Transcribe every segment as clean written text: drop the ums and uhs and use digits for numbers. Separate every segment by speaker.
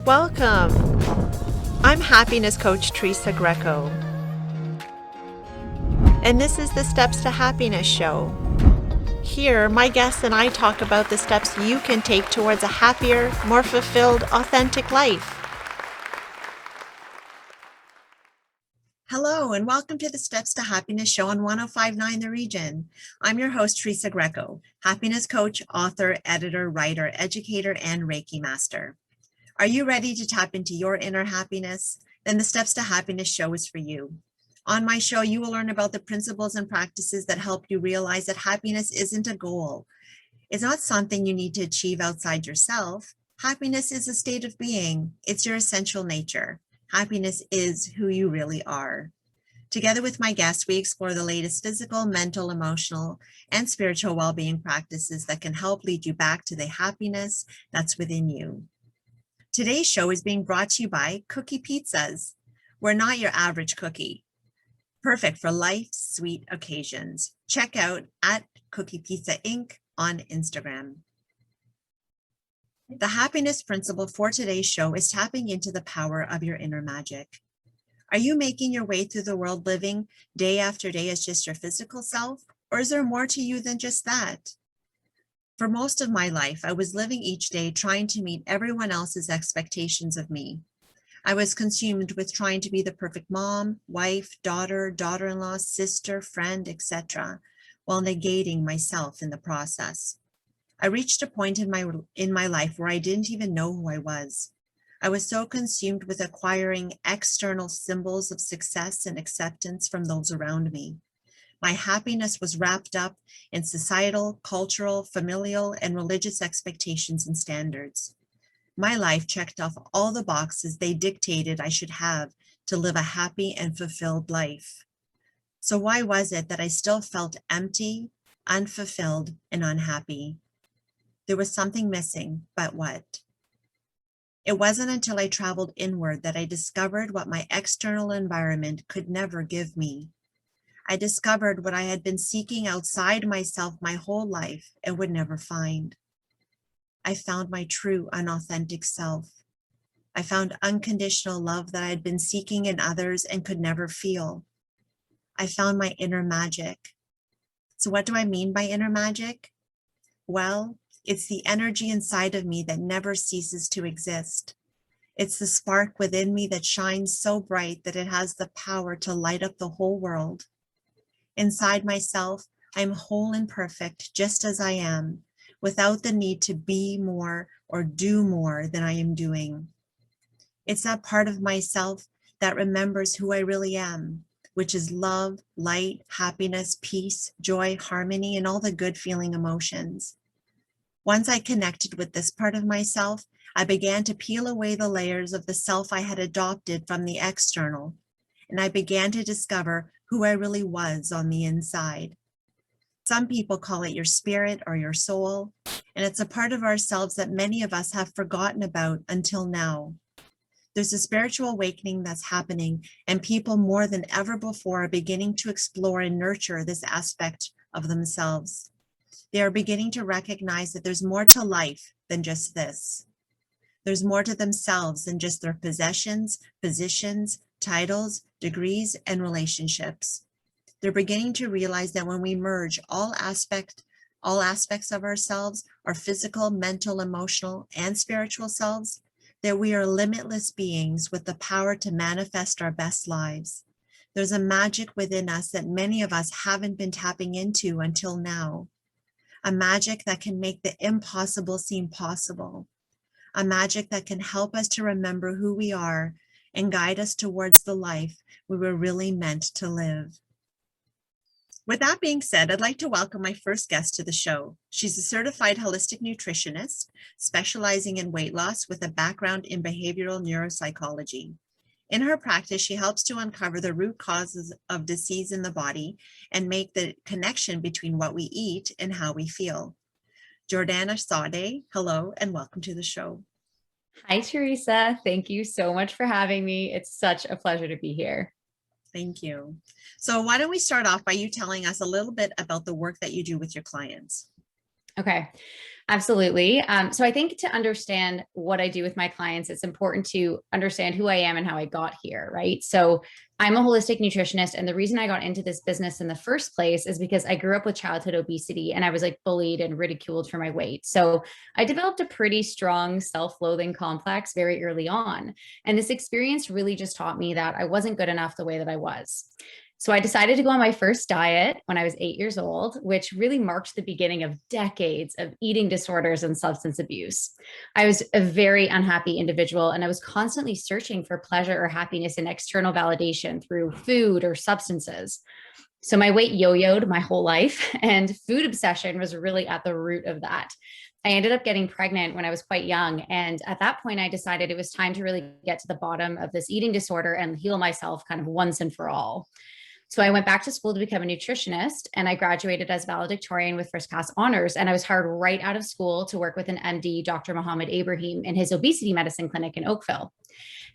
Speaker 1: Welcome. I'm happiness coach Teresa Greco, and this is the Steps to Happiness show. Here, my guests and I talk about the steps you can take towards a happier, more fulfilled, authentic life. Hello, and welcome to the Steps to Happiness show on 105.9 The Region. I'm your host, Teresa Greco, happiness coach, author, editor, writer, educator, and Reiki master. Are you ready to tap into your inner happiness? Then the Steps to Happiness show is for you. On my show, you will learn about the principles and practices that help you realize that happiness isn't a goal. It's not something you need to achieve outside yourself. Happiness is a state of being. It's your essential nature. Happiness is who you really are. Together with my guests, we explore the latest physical, mental, emotional, and spiritual well-being practices that can help lead you back to the happiness that's within you. Today's show is being brought to you by Cookie Pizzas. We're not your average cookie. Perfect for life's sweet occasions. Check out at Cookie Pizza Inc. on Instagram. The happiness principle for today's show is tapping into the power of your inner magic. Are you making your way through the world living day after day as just your physical self? Or is there more to you than just that? For most of my life, I was living each day trying to meet everyone else's expectations of me. I was consumed with trying to be the perfect mom, wife, daughter, daughter-in-law, sister, friend, etc., while negating myself in the process. I reached a point in my life where I didn't even know who I was. I was so consumed with acquiring external symbols of success and acceptance from those around me. My happiness was wrapped up in societal, cultural, familial, and religious expectations and standards. My life checked off all the boxes they dictated I should have to live a happy and fulfilled life. So why was it that I still felt empty, unfulfilled, and unhappy? There was something missing, but what? It wasn't until I traveled inward that I discovered what my external environment could never give me. I discovered what I had been seeking outside myself my whole life and would never find. I found my true, unauthentic self. I found unconditional love that I had been seeking in others and could never feel. I found my inner magic. So what do I mean by inner magic? Well, it's the energy inside of me that never ceases to exist. It's the spark within me that shines so bright that it has the power to light up the whole world. Inside myself, I'm whole and perfect just as I am, without the need to be more or do more than I am doing. It's that part of myself that remembers who I really am, which is love, light, happiness, peace, joy, harmony, and all the good feeling emotions. Once I connected with this part of myself, I began to peel away the layers of the self I had adopted from the external, and I began to discover who I really was on the inside. Some people call it your spirit or your soul, and it's a part of ourselves that many of us have forgotten about until now. There's a spiritual awakening that's happening, and people more than ever before are beginning to explore and nurture this aspect of themselves. They are beginning to recognize that there's more to life than just this. There's more to themselves than just their possessions, positions, titles, degrees, and relationships. They're beginning to realize that when we merge all aspects of ourselves, our physical, mental, emotional, and spiritual selves, that we are limitless beings with the power to manifest our best lives. There's a magic within us that many of us haven't been tapping into until now. A magic that can make the impossible seem possible. A magic that can help us to remember who we are and guide us towards the life we were really meant to live. With that being said, I'd like to welcome my first guest to the show. She's a certified holistic nutritionist, specializing in weight loss with a background in behavioral neuropsychology. In her practice, she helps to uncover the root causes of disease in the body and make the connection between what we eat and how we feel. Jiordana Saade, hello and welcome to the show.
Speaker 2: Hi, Teresa. Thank you so much for having me. It's such a pleasure to be here.
Speaker 1: Thank you. So why don't we start off by you telling us a little bit about the work that you do with your clients?
Speaker 2: Okay. Absolutely. So I think to understand what I do with my clients, it's important to understand who I am and how I got here, right? So I'm a holistic nutritionist. And the reason I got into this business in the first place is because I grew up with childhood obesity and I was like bullied and ridiculed for my weight. So I developed a pretty strong self-loathing complex very early on. And this experience really just taught me that I wasn't good enough the way that I was. So I decided to go on my first diet when I was 8 years old, which really marked the beginning of decades of eating disorders and substance abuse. I was a very unhappy individual, and I was constantly searching for pleasure or happiness in external validation through food or substances. So my weight yo-yoed my whole life, and food obsession was really at the root of that. I ended up getting pregnant when I was quite young. And at that point, I decided it was time to really get to the bottom of this eating disorder and heal myself kind of once and for all. So I went back to school to become a nutritionist, and I graduated as valedictorian with first class honors. And I was hired right out of school to work with an MD, Dr. Mohammed Ibrahim, in his obesity medicine clinic in Oakville.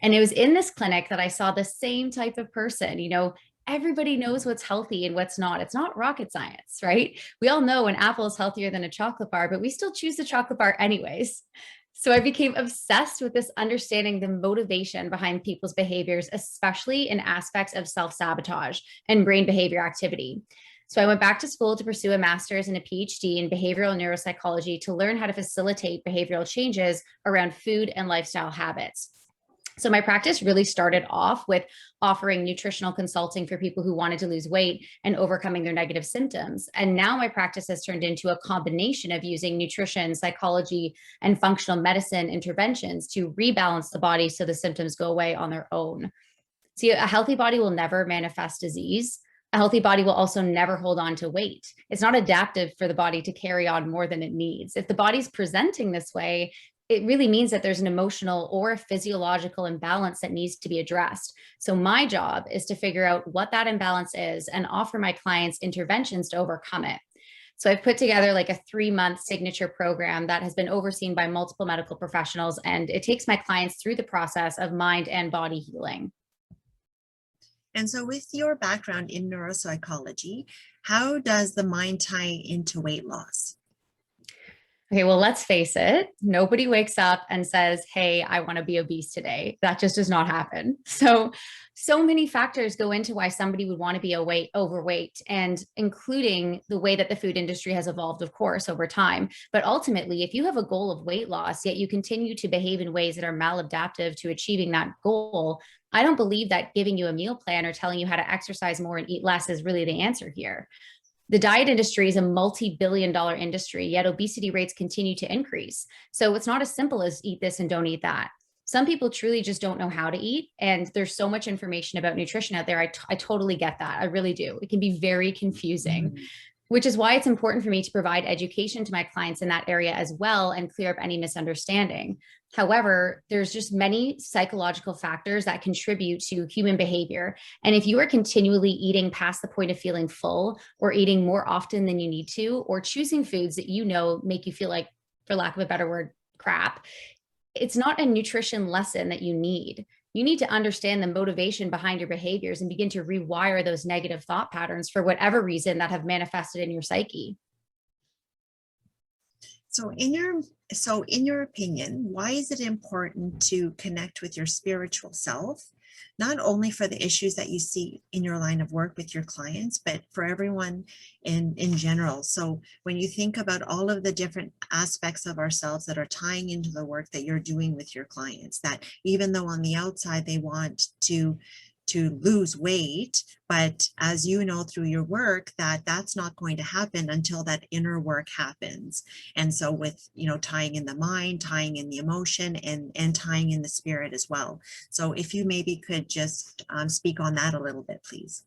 Speaker 2: And it was in this clinic that I saw the same type of person. Everybody knows what's healthy and what's not. It's not rocket science, right? We all know an apple is healthier than a chocolate bar, but we still choose the chocolate bar anyways. So I became obsessed with this understanding the motivation behind people's behaviors, especially in aspects of self-sabotage and brain behavior activity. So I went back to school to pursue a master's and a PhD in behavioral neuropsychology to learn how to facilitate behavioral changes around food and lifestyle habits. So my practice really started off with offering nutritional consulting for people who wanted to lose weight and overcoming their negative symptoms. And now my practice has turned into a combination of using nutrition, psychology, and functional medicine interventions to rebalance the body so the symptoms go away on their own. See, a healthy body will never manifest disease. A healthy body will also never hold on to weight. It's not adaptive for the body to carry on more than it needs. If the body's presenting this way, it really means that there's an emotional or a physiological imbalance that needs to be addressed. So my job is to figure out what that imbalance is and offer my clients interventions to overcome it. So I've put together like a 3-month signature program that has been overseen by multiple medical professionals, and it takes my clients through the process of mind and body healing.
Speaker 1: And so with your background in neuropsychology, how does the mind tie into weight loss?
Speaker 2: Okay, well, let's face it. Nobody wakes up and says, hey, I want to be obese today. That just does not happen. So many factors go into why somebody would want to be overweight, and including the way that the food industry has evolved, of course, over time. But ultimately, if you have a goal of weight loss, yet you continue to behave in ways that are maladaptive to achieving that goal, I don't believe that giving you a meal plan or telling you how to exercise more and eat less is really the answer here. The diet industry is a multi-billion-dollar industry, yet obesity rates continue to increase. So it's not as simple as eat this and don't eat that. Some people truly just don't know how to eat. And there's so much information about nutrition out there. I totally get that. I really do. It can be very confusing. Mm-hmm. Which is why it's important for me to provide education to my clients in that area as well and clear up any misunderstanding. However, there's just many psychological factors that contribute to human behavior. And if you are continually eating past the point of feeling full, or eating more often than you need to, or choosing foods that make you feel like, for lack of a better word, crap, it's not a nutrition lesson that you need. You need to understand the motivation behind your behaviors and begin to rewire those negative thought patterns for whatever reason that have manifested in your psyche.
Speaker 1: So in your opinion, why is it important to connect with your spiritual self, not only for the issues that you see in your line of work with your clients, but for everyone in general? So when you think about all of the different aspects of ourselves that are tying into the work that you're doing with your clients, that even though on the outside they want to lose weight, but as you know through your work, that's not going to happen until that inner work happens. And so with, tying in the mind, tying in the emotion, and tying in the spirit as well. So if you maybe could just speak on that a little bit, please.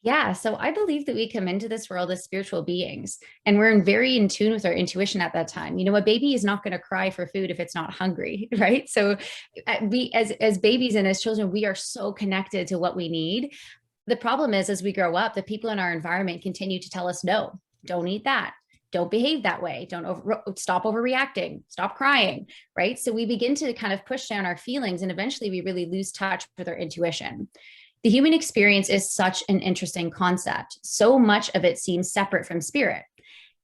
Speaker 2: Yeah, so I believe that we come into this world as spiritual beings, and we're very in tune with our intuition at that time. A baby is not going to cry for food if it's not hungry, right? So we, as babies and as children, we are so connected to what we need. The problem is, as we grow up, the people in our environment continue to tell us, no, don't eat that. Don't behave that way. Stop overreacting. Stop crying, right? So we begin to kind of push down our feelings, and eventually we really lose touch with our intuition. The human experience is such an interesting concept. So much of it seems separate from spirit.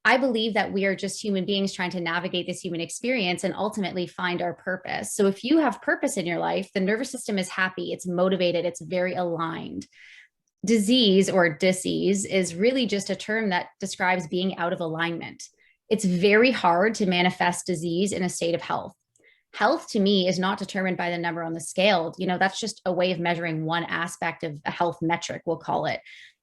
Speaker 2: I believe that we are just human beings trying to navigate this human experience and ultimately find our purpose. So if you have purpose in your life, the nervous system is happy, it's motivated, it's very aligned. Disease or disease is really just a term that describes being out of alignment. It's very hard to manifest disease in a state of health. Health to me is not determined by the number on the scale. That's just a way of measuring one aspect of a health metric, we'll call it.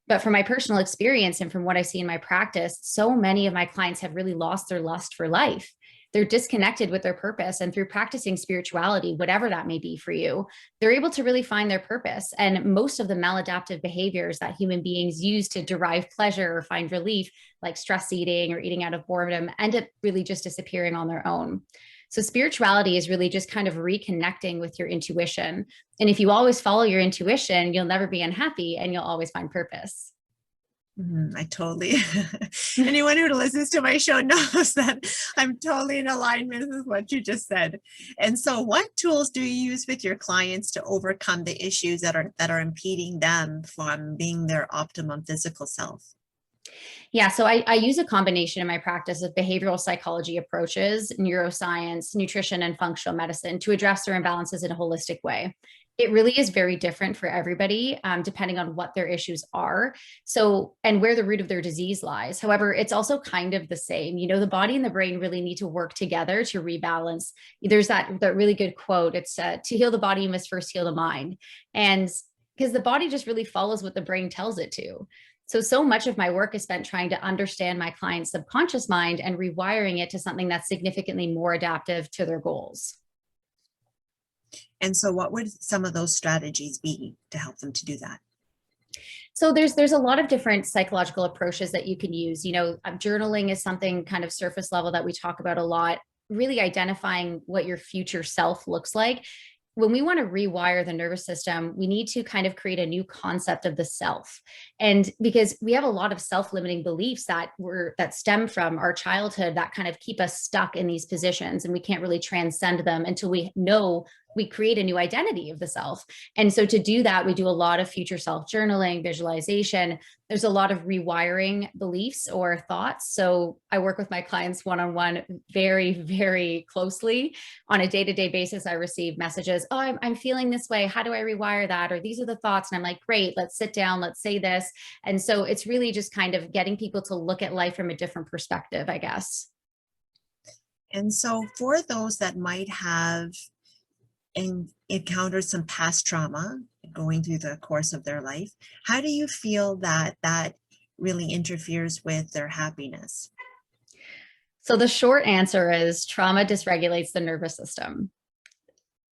Speaker 2: But from my personal experience and from what I see in my practice, so many of my clients have really lost their lust for life. They're disconnected with their purpose. And through practicing spirituality, whatever that may be for you, they're able to really find their purpose. And most of the maladaptive behaviors that human beings use to derive pleasure or find relief, like stress eating or eating out of boredom, end up really just disappearing on their own. So spirituality is really just kind of reconnecting with your intuition. And if you always follow your intuition, you'll never be unhappy and you'll always find purpose.
Speaker 1: I totally, anyone who listens to my show knows that I'm totally in alignment with what you just said. And so what tools do you use with your clients to overcome the issues that are impeding them from being their optimum physical self?
Speaker 2: Yeah, so I use a combination in my practice of behavioral psychology approaches, neuroscience, nutrition, and functional medicine to address their imbalances in a holistic way. It really is very different for everybody, depending on what their issues are. So, and where the root of their disease lies. However, it's also kind of the same. The body and the brain really need to work together to rebalance. There's that really good quote. It's to heal the body, you must first heal the mind. And because the body just really follows what the brain tells it to. So much of my work is spent trying to understand my client's subconscious mind and rewiring it to something that's significantly more adaptive to their goals.
Speaker 1: And so what would some of those strategies be to help them to do that?
Speaker 2: So there's a lot of different psychological approaches that you can use. Journaling is something kind of surface level that we talk about a lot, really identifying what your future self looks like. When we want to rewire the nervous system, we need to kind of create a new concept of the self. And because we have a lot of self-limiting beliefs that stem from our childhood that kind of keep us stuck in these positions, and we can't really transcend them until we know we create a new identity of the self. And so to do that, we do a lot of future self journaling, visualization. There's a lot of rewiring beliefs or thoughts. So I work with my clients one-on-one very, very closely. On a day-to-day basis, I receive messages, oh, I'm feeling this way. How do I rewire that? Or these are the thoughts. And I'm like, great, let's sit down, let's say this. And so it's really just kind of getting people to look at life from a different perspective, I guess.
Speaker 1: And so for those that might have encountered some past trauma going through the course of their life, how do you feel that really interferes with their happiness?
Speaker 2: So the short answer is trauma dysregulates the nervous system.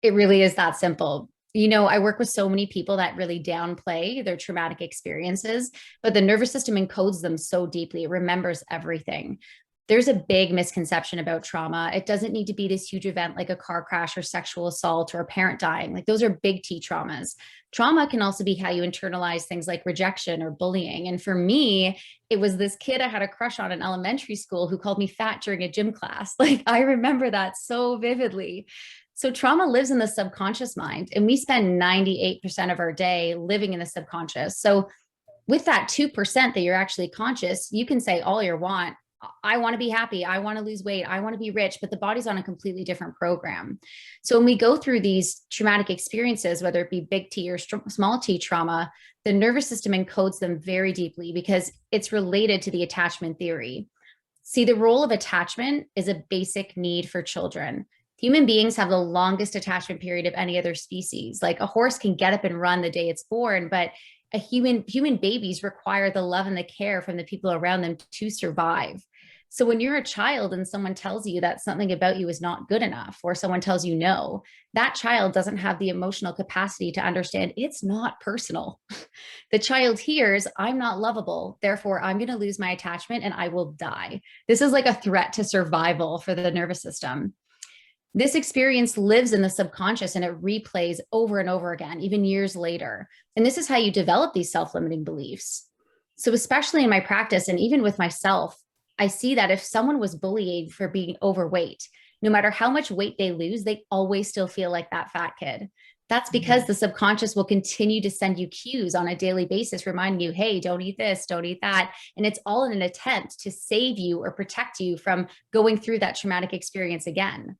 Speaker 2: It really is that simple. I work with so many people that really downplay their traumatic experiences, but the nervous system encodes them so deeply. It remembers everything. There's a big misconception about trauma. It doesn't need to be this huge event like a car crash or sexual assault or a parent dying. Like those are big T traumas. Trauma can also be how you internalize things like rejection or bullying. And for me, it was this kid I had a crush on in elementary school who called me fat during a gym class. Like I remember that so vividly. So trauma lives in the subconscious mind, and we spend 98% of our day living in the subconscious. So with that 2% that you're actually conscious, you can say all you want. I want to be happy. I want to lose weight. I want to be rich, but the body's on a completely different program. So when we go through these traumatic experiences, whether it be big T or small T trauma, the nervous system encodes them very deeply because it's related to the attachment theory. See, the role of attachment is a basic need for children. Human beings have the longest attachment period of any other species. Like a horse can get up and run the day it's born, but human babies require the love and the care from the people around them to survive. So when you're a child and someone tells you that something about you is not good enough, or someone tells you no, that child doesn't have the emotional capacity to understand it's not personal. The child hears, I'm not lovable, therefore I'm going to lose my attachment and I will die. This is like a threat to survival for the nervous system. This experience lives in the subconscious and it replays over and over again, even years later. And this is how you develop these self-limiting beliefs. So especially in my practice and even with myself, I see that if someone was bullied for being overweight, no matter how much weight they lose, they always still feel like that fat kid. That's because the subconscious will continue to send you cues on a daily basis, reminding you, hey, don't eat this, don't eat that. And it's all in an attempt to save you or protect you from going through that traumatic experience again.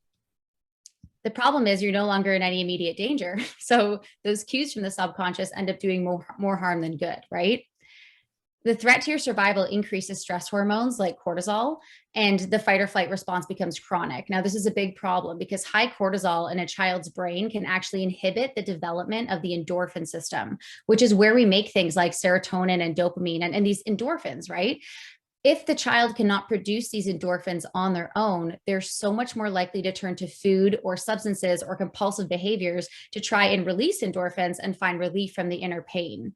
Speaker 2: The problem is you're no longer in any immediate danger. So those cues from the subconscious end up doing more harm than good, right? The threat to your survival increases stress hormones like cortisol, and the fight or flight response becomes chronic. Now, this is a big problem because high cortisol in a child's brain can actually inhibit the development of the endorphin system, which is where we make things like serotonin and dopamine and these endorphins, right? If the child cannot produce these endorphins on their own, they're so much more likely to turn to food or substances or compulsive behaviors to try and release endorphins and find relief from the inner pain.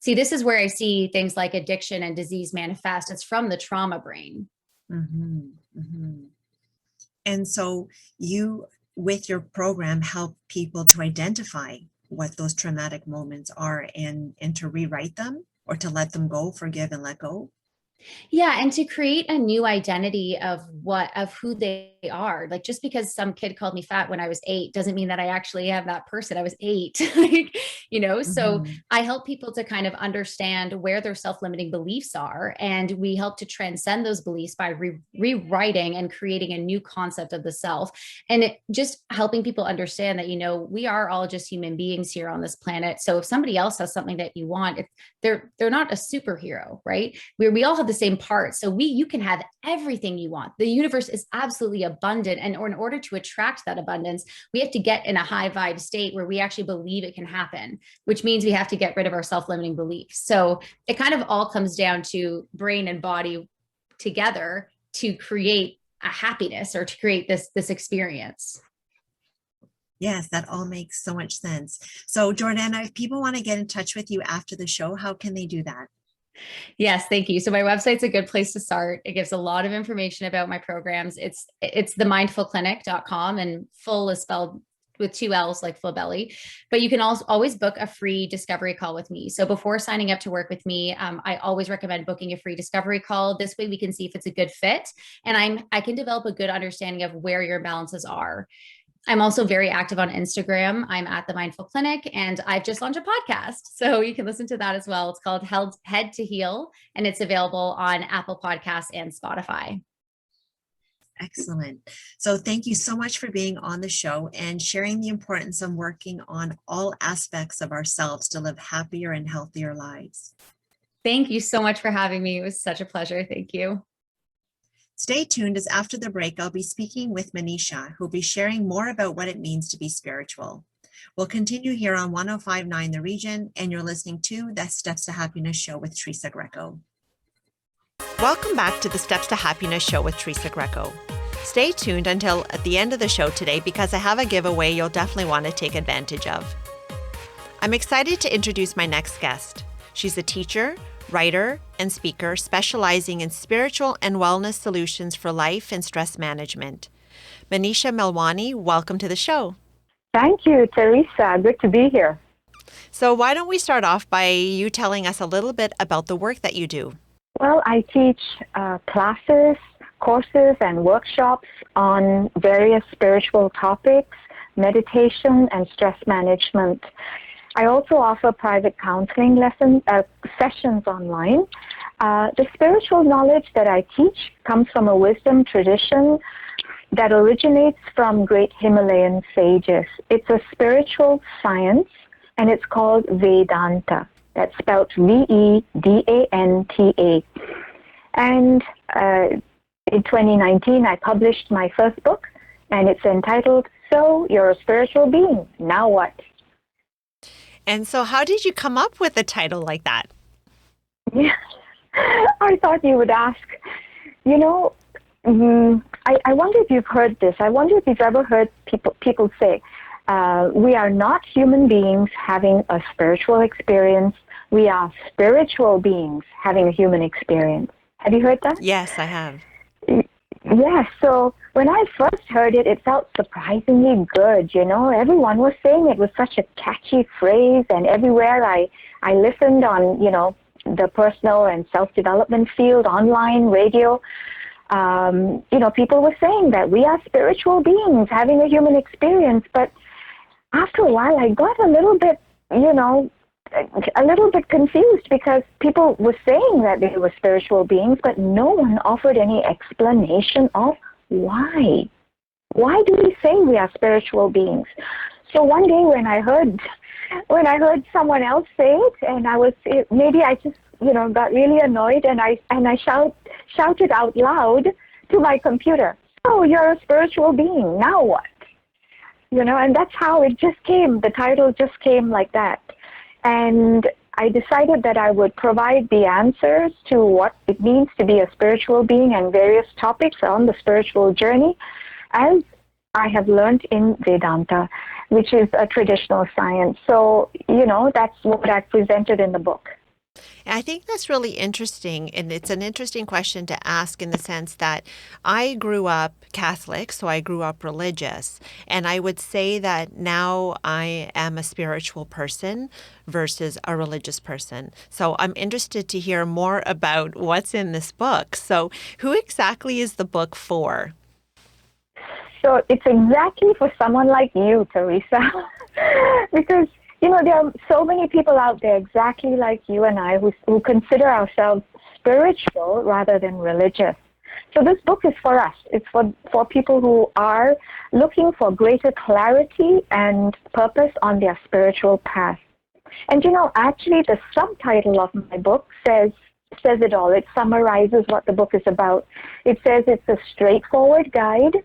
Speaker 2: See, this is where I see things like addiction and disease manifest. It's from the trauma brain.
Speaker 1: Mm-hmm, mm-hmm. And so you, with your program, help people to identify what those traumatic moments are and to rewrite them or to let them go, forgive and let go.
Speaker 2: Yeah, and to create a new identity of who they are. Like just because some kid called me fat when I was 8 doesn't mean that I actually am that person. I was 8. Like, so
Speaker 1: Mm-hmm.
Speaker 2: I help people to kind of understand where their self-limiting beliefs are, and we help to transcend those beliefs by rewriting and creating a new concept of the self, and just helping people understand that we are all just human beings here on this planet. So if somebody else has something that you want, they're not a superhero, right? We all have the same parts. So you can have everything you want. The universe is absolutely abundant. And in order to attract that abundance, we have to get in a high vibe state where we actually believe it can happen, which means we have to get rid of our self-limiting beliefs. So it kind of all comes down to brain and body together to create a happiness or to create this experience.
Speaker 1: Yes, that all makes so much sense. So Jiordana, if people want to get in touch with you after the show, how can they do that?
Speaker 2: Yes, thank you. So my website's a good place to start. It gives a lot of information about my programs. It's themindfulclinic.com, and full is spelled with 2 L's like full belly. But you can also always book a free discovery call with me. So before signing up to work with me, I always recommend booking a free discovery call. This way we can see if it's a good fit, and I can develop a good understanding of where your imbalances are. I'm also very active on Instagram. I'm at the Mindful Clinic, and I've just launched a podcast. So you can listen to that as well. It's called Head to Heal, and it's available on Apple Podcasts and Spotify.
Speaker 1: Excellent. So thank you so much for being on the show and sharing the importance of working on all aspects of ourselves to live happier and healthier lives.
Speaker 2: Thank you so much for having me. It was such a pleasure. Thank you.
Speaker 1: Stay tuned, as after the break, I'll be speaking with Manisha, who'll be sharing more about what it means to be spiritual. We'll continue here on 105.9 The Region, and you're listening to the Steps to Happiness show with Teresa Greco. Welcome back to the Steps to Happiness show with Teresa Greco. Stay tuned until at the end of the show today, because I have a giveaway you'll definitely want to take advantage of. I'm excited to introduce my next guest. She's a teacher, writer, and speaker specializing in spiritual and wellness solutions for life and stress management. Manisha Melwani, welcome to the show.
Speaker 3: Thank you, Teresa. Good to be here.
Speaker 1: So why don't we start off by you telling us a little bit about the work that you do?
Speaker 3: Well, I teach classes, courses, and workshops on various spiritual topics, meditation, and stress management. I also offer private counseling sessions online. The spiritual knowledge that I teach comes from a wisdom tradition that originates from great Himalayan sages. It's a spiritual science, and it's called Vedanta. That's spelled Vedanta. And in 2019, I published my first book, and it's entitled, So You're a Spiritual Being, Now What?
Speaker 1: And so how did you come up with a title like that?
Speaker 3: Yeah, I thought you would ask. I wonder if you've heard this. I wonder if you've ever heard people say, we are not human beings having a spiritual experience. We are spiritual beings having a human experience. Have you heard that?
Speaker 1: Yes, I have.
Speaker 3: Yes, so when I first heard it, it felt surprisingly good, Everyone was saying it was such a catchy phrase, and everywhere I listened on, the personal and self-development field, online, radio, people were saying that we are spiritual beings having a human experience, but after a while, I got a little bit, a little bit confused because people were saying that they were spiritual beings, but no one offered any explanation of why. Why do we say we are spiritual beings? So one day when I heard someone else say it, and maybe I just got really annoyed, and I shouted out loud to my computer, "Oh, you're a spiritual being. Now what?" And that's how it just came. The title just came like that. And I decided that I would provide the answers to what it means to be a spiritual being and various topics on the spiritual journey as I have learned in Vedanta, which is a traditional science. So, that's what I presented in the book.
Speaker 1: I think that's really interesting, and it's an interesting question to ask in the sense that I grew up Catholic, so I grew up religious, and I would say that now I am a spiritual person versus a religious person. So I'm interested to hear more about what's in this book. So who exactly is the book for?
Speaker 3: So it's exactly for someone like you, Teresa, because there are so many people out there exactly like you and I who consider ourselves spiritual rather than religious. So this book is for us. It's for people who are looking for greater clarity and purpose on their spiritual path. And actually the subtitle of my book says it all. It summarizes what the book is about. It says it's a straightforward guide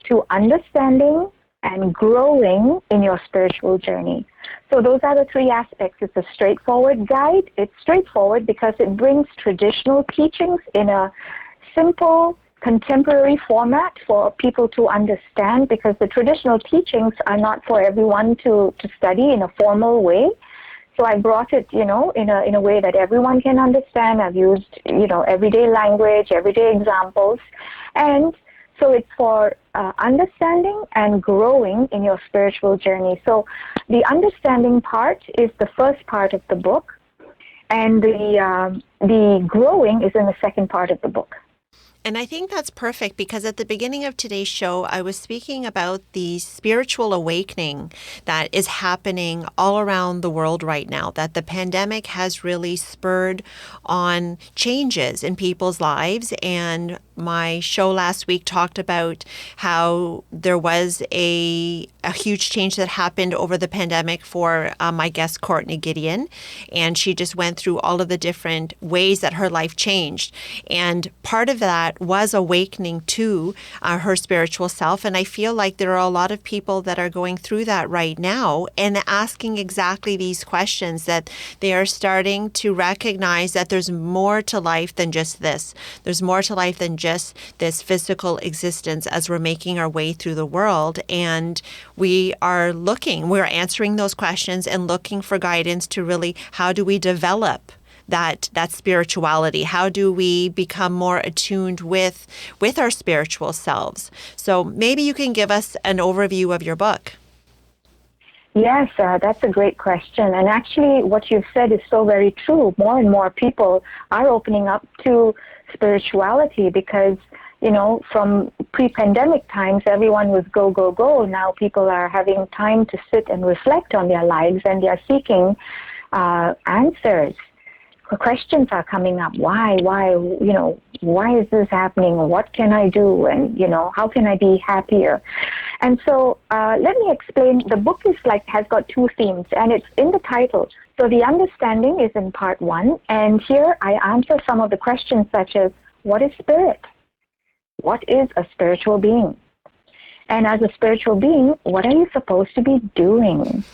Speaker 3: to understanding and growing in your spiritual journey. So those are the three aspects. It's a straightforward guide. It's straightforward because it brings traditional teachings in a simple, contemporary format for people to understand, because the traditional teachings are not for everyone to study in a formal way. So I brought it, in a way that everyone can understand. I've used, everyday language, everyday examples. And so it's for understanding and growing in your spiritual journey. So the understanding part is the first part of the book, and the growing is in the second part of the book.
Speaker 1: And I think that's perfect because at the beginning of today's show, I was speaking about the spiritual awakening that is happening all around the world right now, that the pandemic has really spurred on changes in people's lives. And my show last week talked about how there was a huge change that happened over the pandemic for my guest, Courtney Gideon. And she just went through all of the different ways that her life changed. And part of that was awakening to her spiritual self. And I feel like there are a lot of people that are going through that right now and asking exactly these questions, that they are starting to recognize that there's more to life than just this. There's more to life than just this physical existence as we're making our way through the world. And we're answering those questions and looking for guidance to really, how do we develop that spirituality? How do we become more attuned with our spiritual selves? So maybe you can give us an overview of your book.
Speaker 3: Yes, that's a great question. And actually what you've said is so very true. More and more people are opening up to spirituality because, from pre-pandemic times, everyone was go, go, go. Now people are having time to sit and reflect on their lives, and they are seeking answers. Questions are coming up. Why, why is this happening? What can I do? And, how can I be happier? And so let me explain. The book has got two themes, and it's in the title. So the understanding is in part one. And here I answer some of the questions such as, what is spirit? What is a spiritual being? And as a spiritual being, what are you supposed to be doing?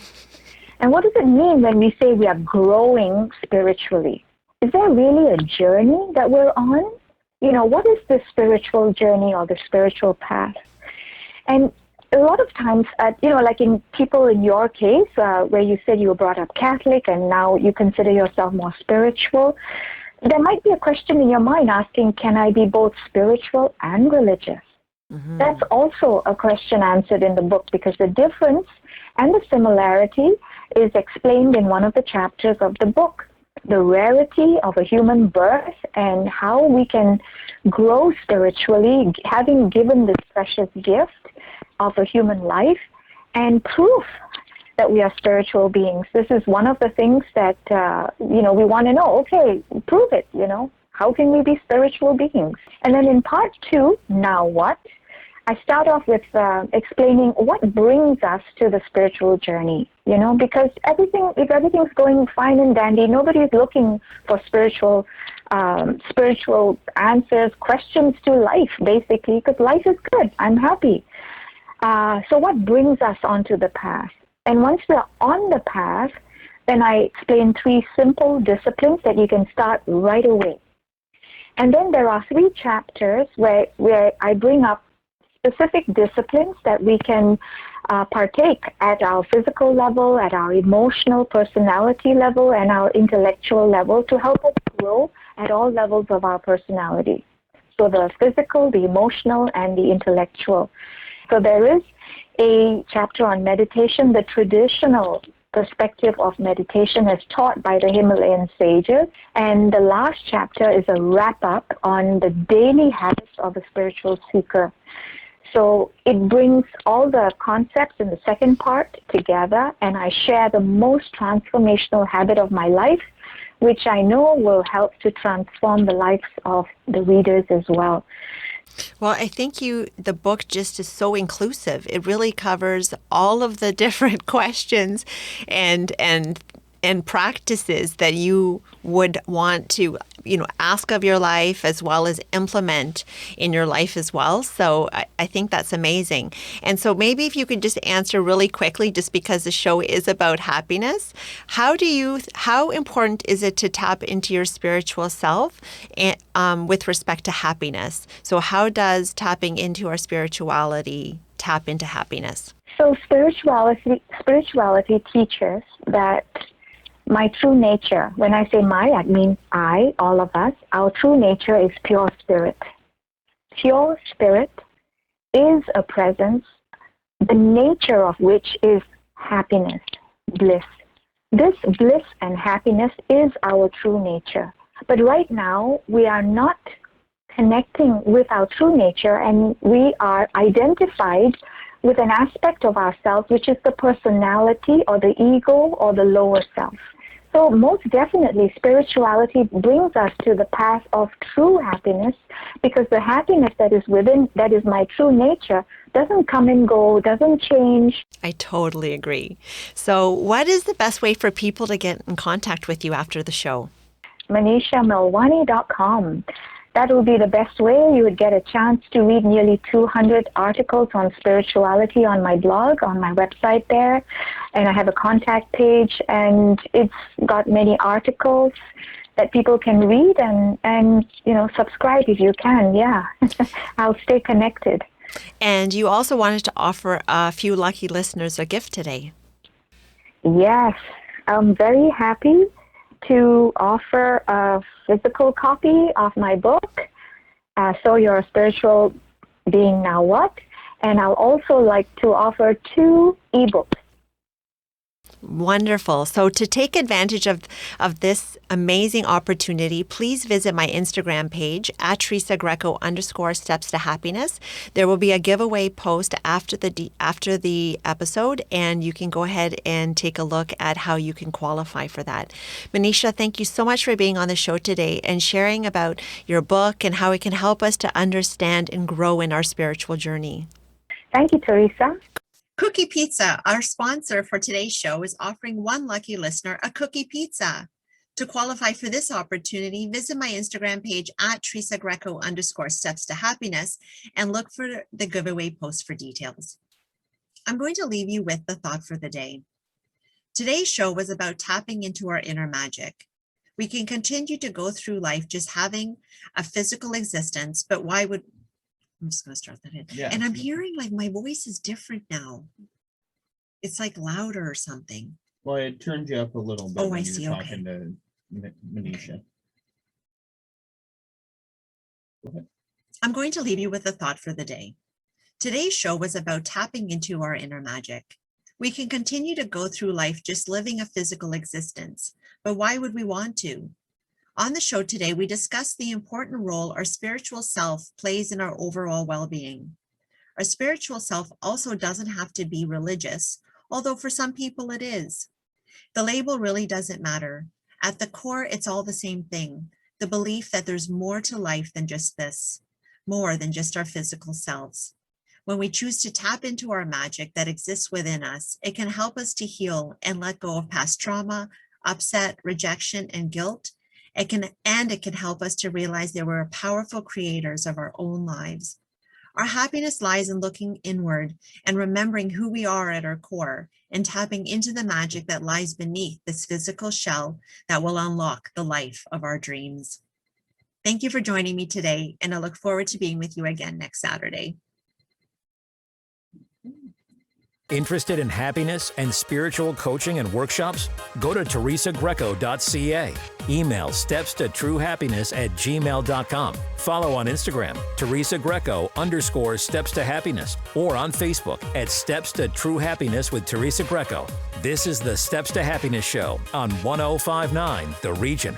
Speaker 3: And what does it mean when we say we are growing spiritually? Is there really a journey that we're on? What is the spiritual journey or the spiritual path? And a lot of times, like in people in your case, where you said you were brought up Catholic and now you consider yourself more spiritual, there might be a question in your mind asking, can I be both spiritual and religious? Mm-hmm. That's also a question answered in the book, because the difference and the similarity is explained in one of the chapters of the book. The rarity of a human birth and how we can grow spiritually, having given this precious gift of a human life, and proof that we are spiritual beings. This is one of the things that, we want to know. Okay, prove it, How can we be spiritual beings? And then in part 2, now what? I start off with explaining what brings us to the spiritual journey, because if everything's going fine and dandy, nobody's looking for spiritual answers, questions to life, basically, because life is good. I'm happy. So what brings us onto the path? And once we're on the path, then I explain 3 simple disciplines that you can start right away. And then there are 3 chapters where I bring up specific disciplines that we can partake at our physical level, at our emotional personality level, and our intellectual level to help us grow at all levels of our personality. So the physical, the emotional, and the intellectual. So there is a chapter on meditation, the traditional perspective of meditation as taught by the Himalayan sages. And the last chapter is a wrap-up on the daily habits of a spiritual seeker. So it brings all the concepts in the second part together, and I share the most transformational habit of my life, which I know will help to transform the lives of the readers as well.
Speaker 1: Well, I think the book just is so inclusive. It really covers all of the different questions and practices that you would want to, ask of your life as well as implement in your life as well. So I think that's amazing. And so maybe if you could just answer really quickly, just because the show is about happiness, how important is it to tap into your spiritual self with respect to happiness? So how does tapping into our spirituality tap into happiness?
Speaker 3: So spirituality teaches that my true nature, when I say my, I mean I, all of us, our true nature is pure spirit. Pure spirit is a presence, the nature of which is happiness, bliss. This bliss and happiness is our true nature. But right now, we are not connecting with our true nature, and we are identified with an aspect of ourselves, which is the personality or the ego or the lower self. So most definitely, spirituality brings us to the path of true happiness, because the happiness that is within, that is my true nature, doesn't come and go, doesn't change.
Speaker 1: I totally agree. So what is the best way for people to get in contact with you after the show?
Speaker 3: ManishaMelwani.com. That will be the best way. You would get a chance to read nearly 200 articles on spirituality on my blog, on my website there. And I have a contact page, and it's got many articles that people can read and subscribe if you can. Yeah, I'll stay connected.
Speaker 1: And you also wanted to offer a few lucky listeners a gift today.
Speaker 3: Yes, I'm very happy to offer a physical copy of my book, So You're a Spiritual Being Now What? And I'll also like to offer 2 ebooks.
Speaker 1: Wonderful. So to take advantage of this amazing opportunity, please visit my Instagram page at Teresa Greco _steps to happiness. There will be a giveaway post after the episode, and you can go ahead and take a look at how you can qualify for that. Manisha, thank you so much for being on the show today and sharing about your book and how it can help us to understand and grow in our spiritual journey.
Speaker 3: Thank you, Teresa.
Speaker 1: Cookie Pizza, our sponsor for today's show, is offering one lucky listener a cookie pizza. To qualify for this opportunity, visit my Instagram page at Teresa Greco _steps to happiness and look for the giveaway post for details. I'm going to leave you with the thought for the day. Today's show was about tapping into our inner magic. We can continue to go through life just having a physical existence, but why would I'm just going to start that in. Yeah. And I'm hearing like my voice is different now. It's like louder or something.
Speaker 4: Well, it turned you up a little bit when
Speaker 1: I
Speaker 4: you
Speaker 1: see.
Speaker 4: were talking to Manisha. Go ahead.
Speaker 1: I'm going to leave you with a thought for the day. Today's show was about tapping into our inner magic. We can continue to go through life just living a physical existence, but why would we want to? On the show today, we discussed the important role our spiritual self plays in our overall well-being. Our spiritual self also doesn't have to be religious, although for some people it is. The label really doesn't matter. At the core, it's all the same thing, the belief that there's more to life than just this, more than just our physical selves. When we choose to tap into our magic that exists within us, it can help us to heal and let go of past trauma, upset, rejection, and guilt. It can help us to realize that we're powerful creators of our own lives. Our happiness lies in looking inward and remembering who we are at our core and tapping into the magic that lies beneath this physical shell that will unlock the life of our dreams. Thank you for joining me today, and I look forward to being with you again next Saturday.
Speaker 5: Interested in happiness and spiritual coaching and workshops? Go to teresagreco.ca. Email stepstotruehappiness@gmail.com. Follow on Instagram, Teresa Greco _steps to happiness, or on Facebook at Steps to True Happiness with Teresa Greco. This is the Steps to Happiness Show on 105.9 The Region.